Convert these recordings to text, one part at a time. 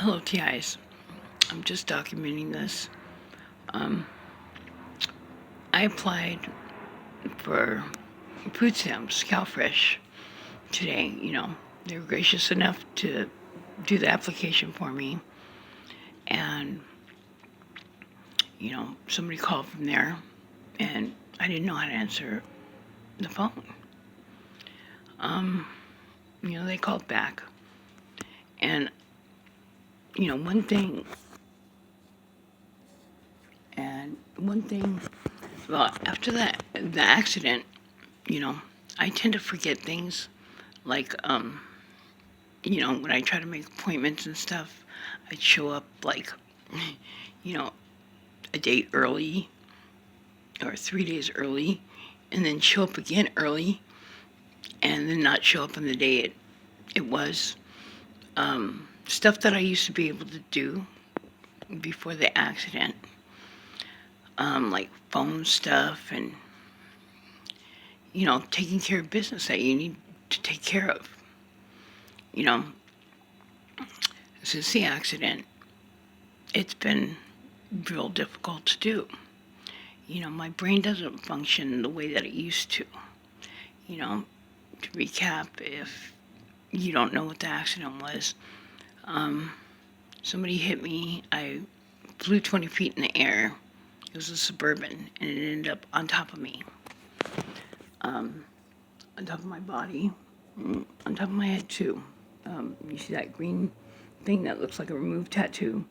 Hello, TIs. I'm just documenting this. I applied for food stamps, CalFresh, today. They were gracious enough to do the application for me. And, somebody called from there, and I didn't know how to answer the phone. They called back. And, one thing, well, after the accident, I tend to forget things like, when I try to make appointments and stuff, I'd show up like, you know, a day early or 3 days early, and then show up again early, and then not show up on the day it was. Stuff that I used to be able to do before the accident, like phone stuff and, taking care of business that you need to take care of. Since the accident, it's been real difficult to do. My brain doesn't function the way that it used to. To recap, if you don't know what the accident was, somebody hit me. I flew 20 feet in the air. It was a Suburban, and it ended up on top of me, on top of my body, on top of my head too. You see that green thing that looks like a removed tattoo?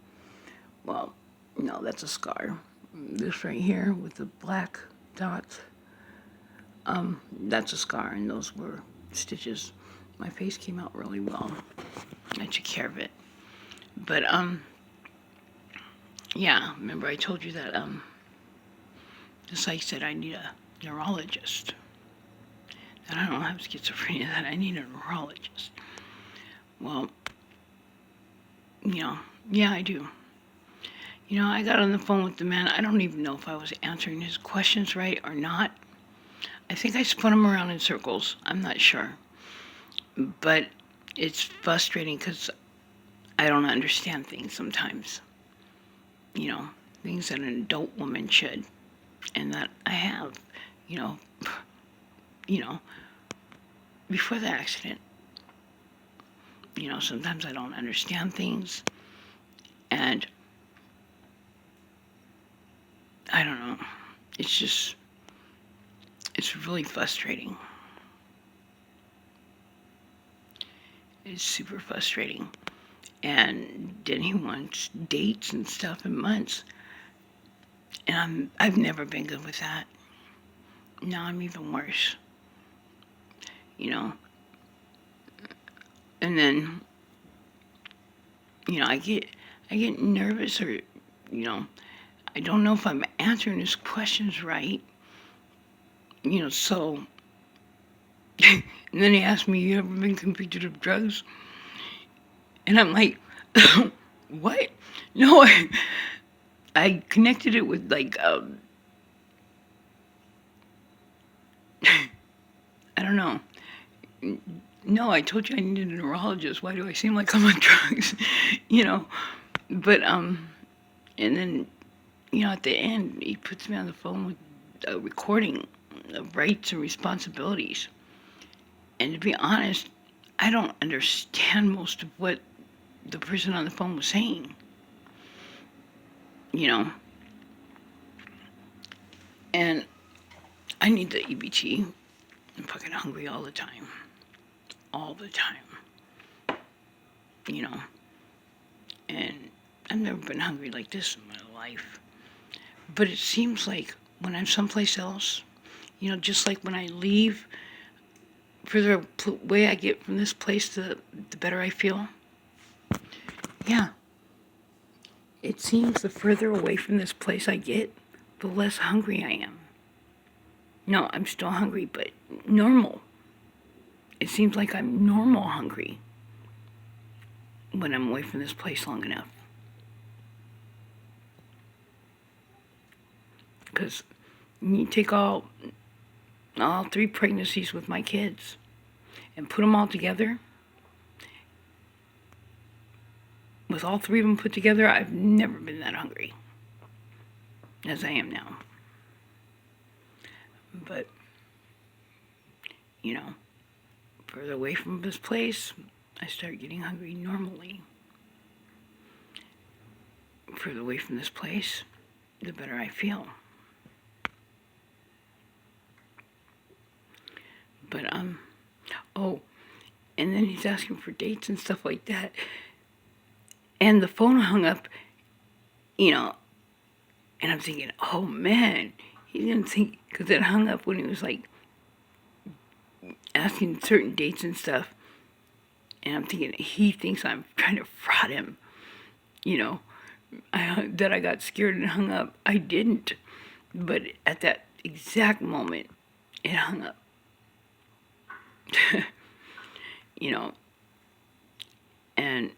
Well, no, that's a scar. This right here with the black dots, that's a scar, and those were stitches. My face came out really well. I took care of it. But, yeah, remember I told you that, the psych said I need a neurologist. That I don't have schizophrenia, that I need a neurologist. Well, yeah, I do. I got on the phone with the man. I don't even know if I was answering his questions right or not. I think I spun him around in circles. I'm not sure. But it's frustrating because I don't understand things sometimes. Things that an adult woman should, and that I have, you know, before the accident. Sometimes I don't understand things, and I don't know. It's really frustrating. It's super frustrating. And then he wants dates and stuff in months. And I've never been good with that. Now I'm even worse. And then, I get nervous, or, I don't know if I'm answering his questions right. So and then he asked me, "You ever been convicted of drugs?" And I'm like, "What?" No, I connected it with like, I don't know. No, I told you I needed a neurologist. Why do I seem like I'm on drugs? But, and then, at the end, he puts me on the phone with a recording of rights and responsibilities. And to be honest, I don't understand most of what the person on the phone was saying. And I need the EBT. I'm fucking hungry all the time. All the time. And I've never been hungry like this in my life. But it seems like when I'm someplace else, just like when I leave, further away I get from this place, the better I feel. Yeah. It seems the further away from this place I get, the less hungry I am. No, I'm still hungry, but normal. It seems like I'm normal hungry when I'm away from this place long enough. Because you take all 3 pregnancies with my kids and put them all together, with all three of them put together, I've never been that hungry as I am now. But, you know, further away from this place, I start getting hungry normally. Further away from this place, the better I feel. But, oh, and then he's asking for dates and stuff like that. And the phone hung up, you know, and I'm thinking, oh man, he didn't think, because it hung up when he was like asking certain dates and stuff. And I'm thinking, he thinks I'm trying to fraud him, you know, that I got scared and hung up. I didn't. But at that exact moment, it hung up. You know, and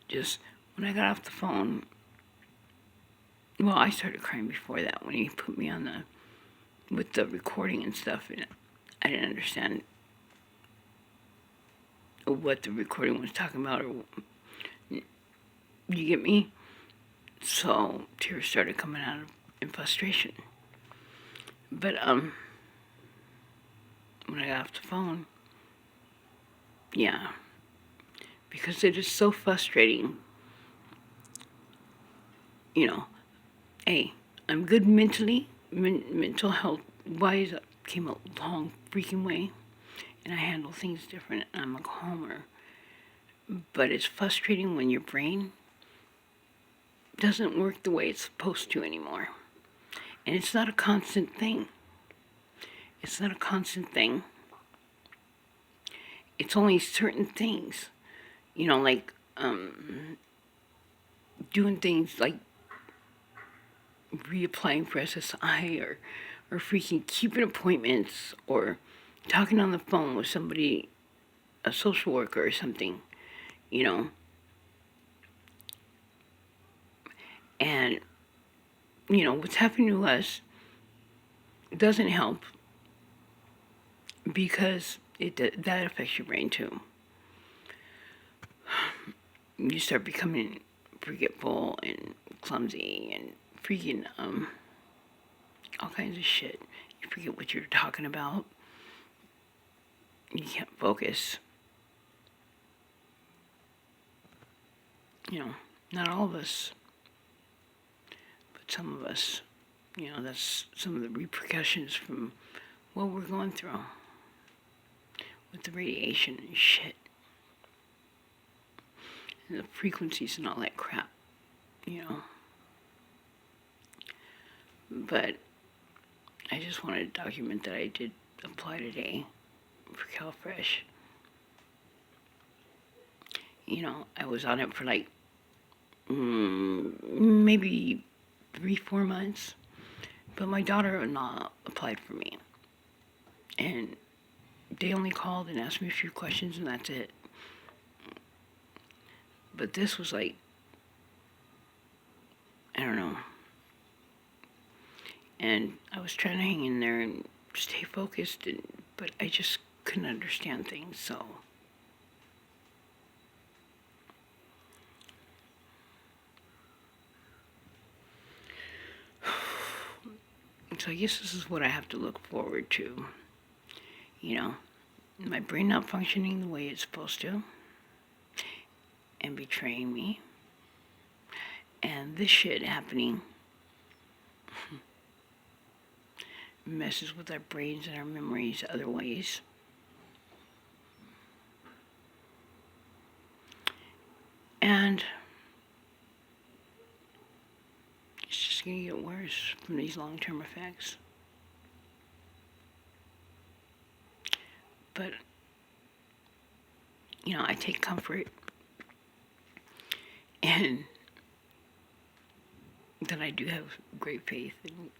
just when I got off the phone, well, I started crying before that when he put me on with the recording and stuff, and I didn't understand what the recording was talking about, or you get me? So tears started coming out in frustration. But when I got off the phone, yeah, because it is so frustrating. You know, hey, I'm good mentally, mental health wise, I came a long freaking way, and I handle things different. I'm a calmer. But it's frustrating when your brain doesn't work the way it's supposed to anymore. And it's not a constant thing. It's not a constant thing. It's only certain things, you know, like doing things like reapplying for SSI, or freaking keeping appointments, or talking on the phone with somebody, a social worker or something, you know. And, you know, what's happening to us doesn't help, because that affects your brain too. You start becoming forgetful and clumsy and freaking all kinds of shit. You forget what you're talking about. You can't focus. You know, not all of us, but some of us. You know, that's some of the repercussions from what we're going through with the radiation and shit, and the frequencies and all that crap, you know. But I just wanted to document that I did apply today for CalFresh. You know, I was on it for like maybe 3-4 months, but my daughter-in-law applied for me, and they only called and asked me a few questions, and that's it. But this was like, I don't know. And I was trying to hang in there and stay focused, but I just couldn't understand things, so. So I guess this is what I have to look forward to. You know, my brain not functioning the way it's supposed to, and betraying me, and this shit happening messes with our brains and our memories other ways. And it's just going to get worse from these long-term effects. But, you know, I take comfort in that I do have great faith, and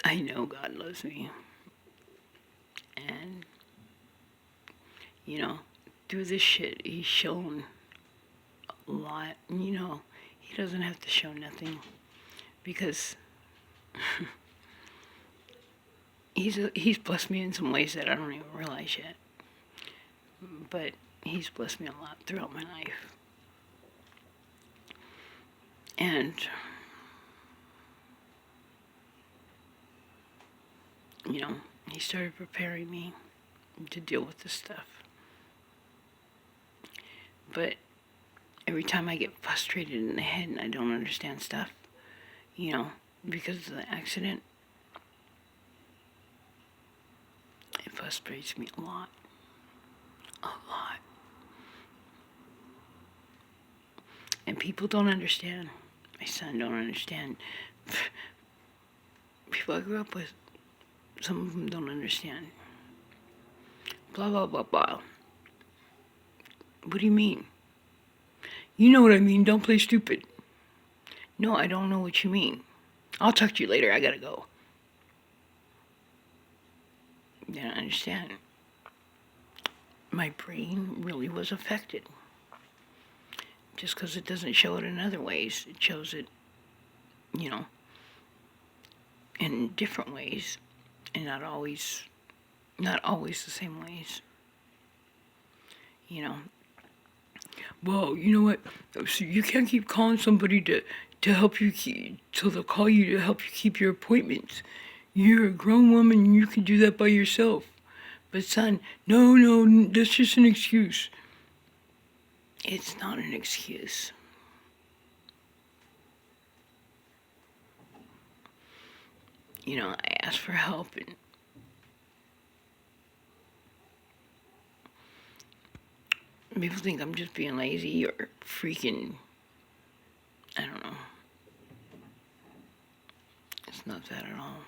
I know God loves me. And, you know, through this shit, He's shown a lot. You know, He doesn't have to show nothing, because He's blessed me in some ways that I don't even realize yet. But He's blessed me a lot throughout my life. And, you know, he started preparing me to deal with this stuff. But every time I get frustrated in the head and I don't understand stuff, you know, because of the accident, it frustrates me a lot. A lot. And people don't understand. My son don't understand. People I grew up with, some of them don't understand. Blah, blah, blah, blah. What do you mean? You know what I mean. Don't play stupid. No, I don't know what you mean. I'll talk to you later. I gotta go. They don't understand. My brain really was affected. Just because it doesn't show it in other ways, it shows it, you know, in different ways, and not always the same ways. You know. Well, you know what? So you can't keep calling somebody to help you keep, till they'll call you to help you keep your appointments. You're a grown woman and you can do that by yourself. But son, no, that's just an excuse. It's not an excuse. You know, I asked for help and people think I'm just being lazy or freaking, I don't know. It's not that at all.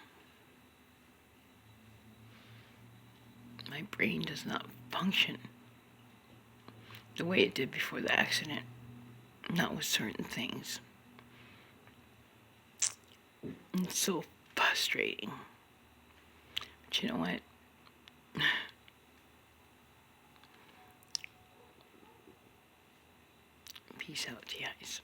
My brain does not function the way it did before the accident. Not with certain things. It's so frustrating. But you know what? Peace out, guys.